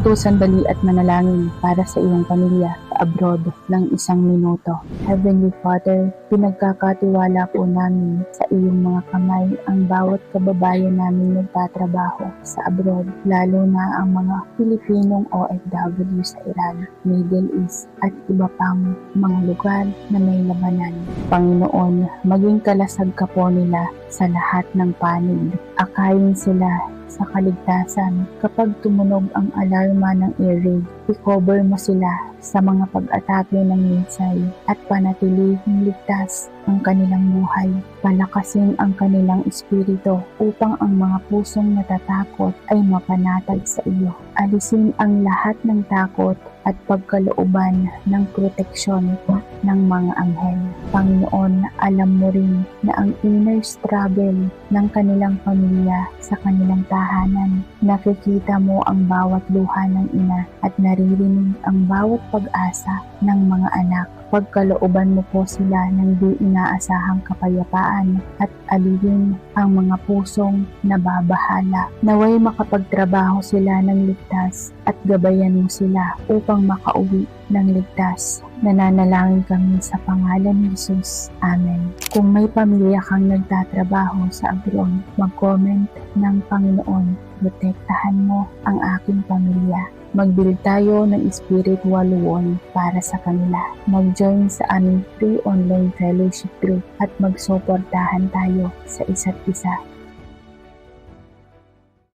Huminto sandali at manalangin para sa iyong pamilya sa abroad ng 1 minuto. Heavenly Father, pinagkakatiwala po namin sa iyong mga kamay ang bawat kababayan namin nagtatrabaho sa abroad, lalo na ang mga Pilipinong OFW sa Iran, Middle East at iba pang mga lugar na may labanan. Panginoon, maging kalasag ka po nila sa lahat ng panig. Akayin sila sa kaligtasan. Kapag tumunog ang alarma ng air raid, i-cover mo sila sa mga pag-atake ng minsay at panatilihing ligtas ang kanilang buhay. Palakasin ang kanilang espiritu upang ang mga pusong natatakot ay mapanatag sa iyo. Alisin ang lahat ng takot at pagkalooban ng proteksyon ng mga anghel. Panginoon, alam mo rin na ang inner struggle ng kanilang pamilya sa kanilang tahanan. Nakikita mo ang bawat luha ng ina at naririnig ang bawat pag-asa ng mga anak. Pagkalooban mo po sila ng di inaasahang kapayapaan at alivin ang mga pusong nababahala. Naway makapagtrabaho sila ng ligtas at gabayan mo sila upang makauwi ng ligtas. Nananalangin kami sa pangalan ni Jesus. Amen. Kung may pamilya kang nagtatrabaho sa abroad, mag-comment ng Panginoon, protektahan mo ang aking pamilya. Mag-build tayo ng spiritual wall para sa kanila. Mag-join sa aming free online fellowship group at magsuportahan tayo sa isa't isa.